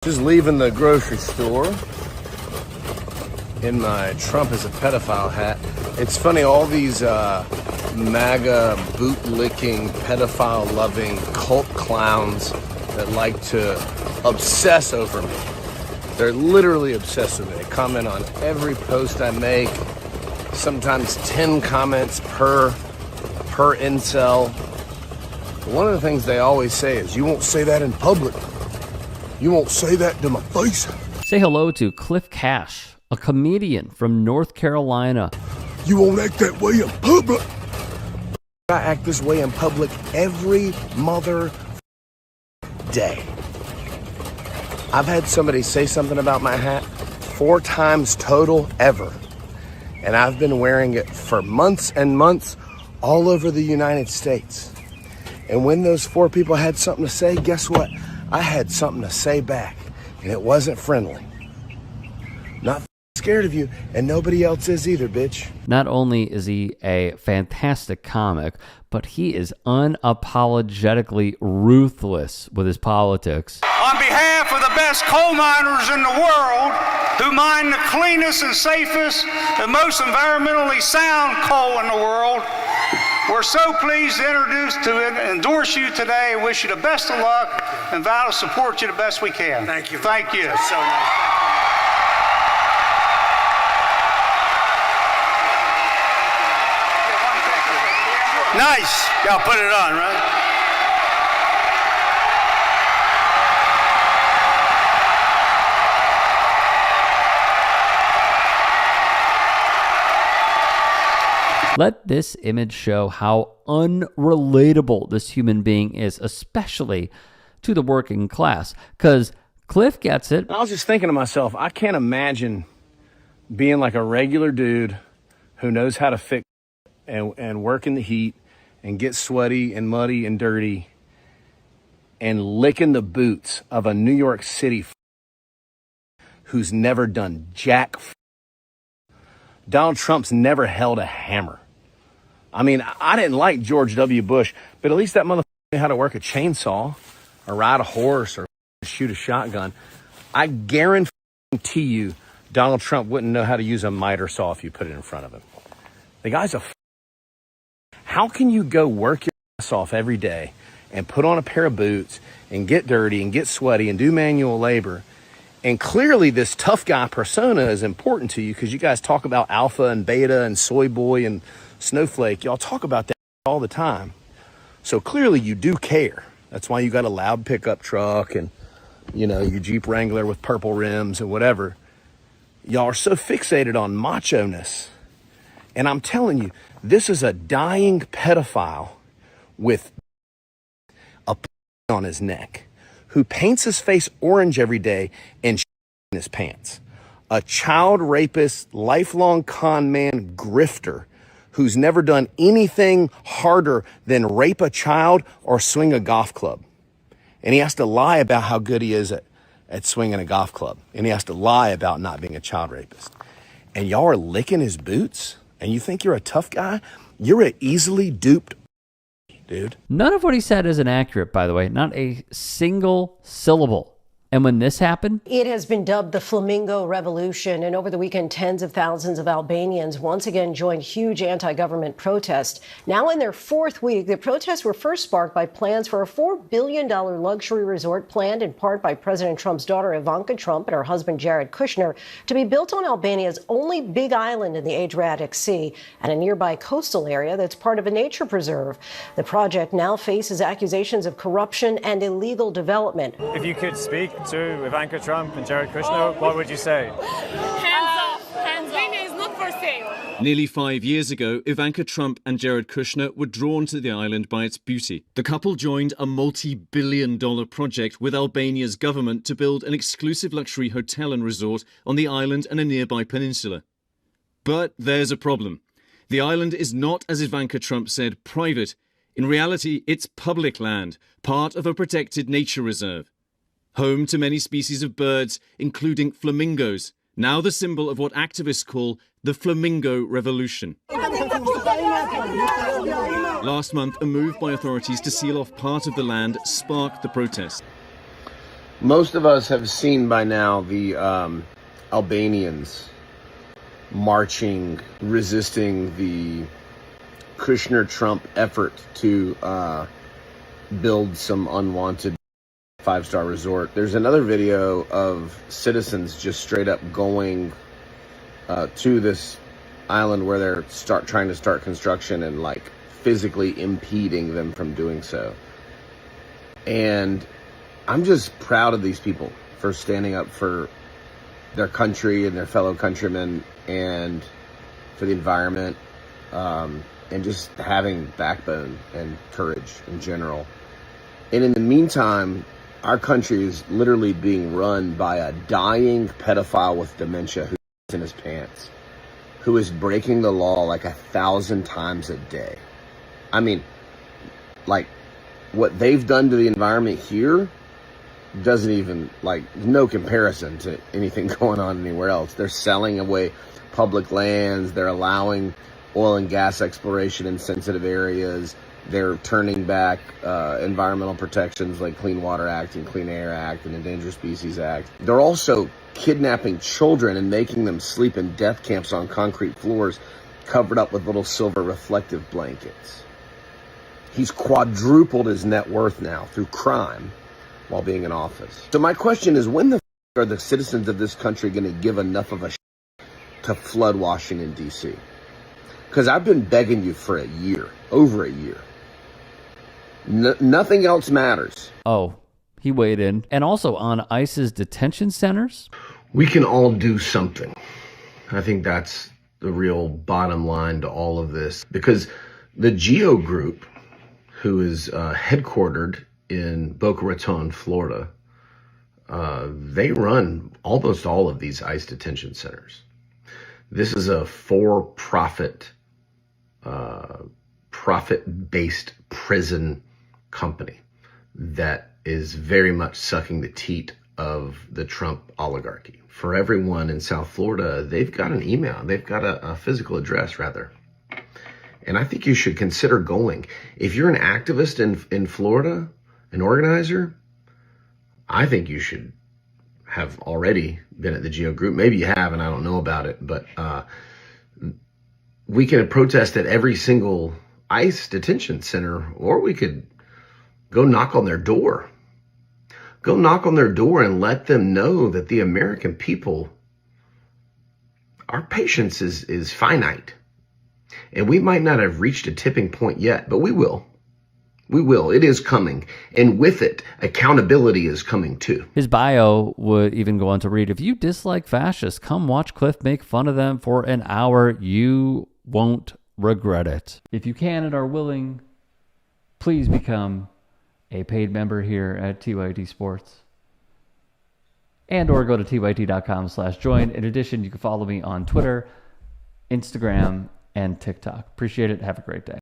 Just leaving the grocery store in my Trump is a pedophile hat. It's funny, all these MAGA boot-licking, pedophile-loving cult clowns that like to obsess over me. They're literally obsessed with me. They comment on every post I make, sometimes 10 comments per incel. One of the things they always say is, you won't say that in public. You won't say that to my face. Say hello to Cliff Cash, a comedian from North Carolina. You won't act that way in public. I act this way in public every mother day. I've had somebody say something about my hat 4 times total ever. And I've been wearing it for months and months all over the United States. And when those 4 people had something to say, guess what? I had something to say back, and it wasn't friendly. Not scared of you, and nobody else is either, bitch. Not only is he a fantastic comic, but he is unapologetically ruthless with his politics. On behalf of the best coal miners in the world, who mine the cleanest and safest and most environmentally sound coal in the world, we're so pleased to endorse you today and wish you the best of luck and vow to support you the best we can. Thank you. Thank you. That's so nice. Nice. Y'all put it on, right? Let this image show how unrelatable this human being is, especially to the working class, because Cliff gets it. I was just thinking to myself, I can't imagine being like a regular dude who knows how to fix and work in the heat and get sweaty and muddy and dirty and licking the boots of a New York City who's never done jack. Donald Trump's never held a hammer. I mean, I didn't like George W. Bush, but at least that motherfucker knew how to work a chainsaw or ride a horse or shoot a shotgun. I guarantee you Donald Trump wouldn't know how to use a miter saw if you put it in front of him. The guy's a How can you go work your ass off every day and put on a pair of boots and get dirty and get sweaty and do manual labor? And clearly this tough guy persona is important to you because you guys talk about alpha and beta and soy boy and snowflake. Y'all talk about that all the time. So clearly you do care. That's why you got a loud pickup truck and, you know, your Jeep Wrangler with purple rims and whatever. Y'all are so fixated on macho-ness. And I'm telling you, this is a dying pedophile with a on his neck who paints his face orange every day and in his pants. A child rapist, lifelong con man, grifter who's never done anything harder than rape a child or swing a golf club. And he has to lie about how good he is at swinging a golf club. And he has to lie about not being a child rapist. And y'all are licking his boots? And you think you're a tough guy? You're an easily duped dude. None of what he said is inaccurate, by the way. Not a single syllable. And when this happened, it has been dubbed the Flamingo Revolution. And over the weekend, tens of thousands of Albanians once again joined huge anti-government protests. Now in their 4th week, the protests were first sparked by plans for a $4 billion luxury resort planned in part by President Trump's daughter, Ivanka Trump, and her husband, Jared Kushner, to be built on Albania's only big island in the Adriatic Sea and a nearby coastal area that's part of a nature preserve. The project now faces accusations of corruption and illegal development. If you could speak to Ivanka Trump and Jared Kushner, what would you say? Hands off. Albania is not for sale. Nearly 5 years ago, Ivanka Trump and Jared Kushner were drawn to the island by its beauty. The couple joined a multi-billion-dollar project with Albania's government to build an exclusive luxury hotel and resort on the island and a nearby peninsula. But there's a problem. The island is not, as Ivanka Trump said, private. In reality, it's public land, part of a protected nature reserve. Home to many species of birds, including flamingos, now the symbol of what activists call the Flamingo Revolution. Last month, a move by authorities to seal off part of the land sparked the protest. Most of us have seen by now the Albanians marching, resisting the Kushner-Trump effort to build some unwanted five-star resort. There's another video of citizens just straight up going to this island where they're trying to start construction and like physically impeding them from doing so. And I'm just proud of these people for standing up for their country and their fellow countrymen and for the environment, and just having backbone and courage in general. And in the meantime, our country is literally being run by a dying pedophile with dementia who's in his pants, who is breaking the law like 1,000 times a day. I mean, like, what they've done to the environment here doesn't even, like, no comparison to anything going on anywhere else. They're selling away public lands. They're allowing oil and gas exploration in sensitive areas. They're turning back environmental protections like Clean Water Act and Clean Air Act and Endangered Species Act. They're also kidnapping children and making them sleep in death camps on concrete floors covered up with little silver reflective blankets. He's quadrupled his net worth now through crime while being in office. So my question is, when the are the citizens of this country going to give enough of a to flood Washington, D.C.? Because I've been begging you for a year, over a year. Nothing else matters. Oh, he weighed in. And also on ICE's detention centers? We can all do something. I think that's the real bottom line to all of this. Because the GEO group, who is headquartered in Boca Raton, Florida, they run almost all of these ICE detention centers. This is a for-profit, profit-based prison company that is very much sucking the teat of the Trump oligarchy. For everyone in South Florida, they've got an email. They've got a physical address, rather. And I think you should consider going. If you're an activist in Florida, an organizer, I think you should have already been at the GEO group. Maybe you have, and I don't know about it, but we can protest at every single ICE detention center, or we could go knock on their door. Go knock on their door and let them know that the American people, our patience is finite. And we might not have reached a tipping point yet, but we will. We will. It is coming. And with it, accountability is coming too. His bio would even go on to read, if you dislike fascists, come watch Cliff make fun of them for an hour. You won't regret it. If you can and are willing, please become a paid member here at TYT Sports. And or go to tyt.com/join. In addition, you can follow me on Twitter, Instagram, and TikTok. Appreciate it. Have a great day.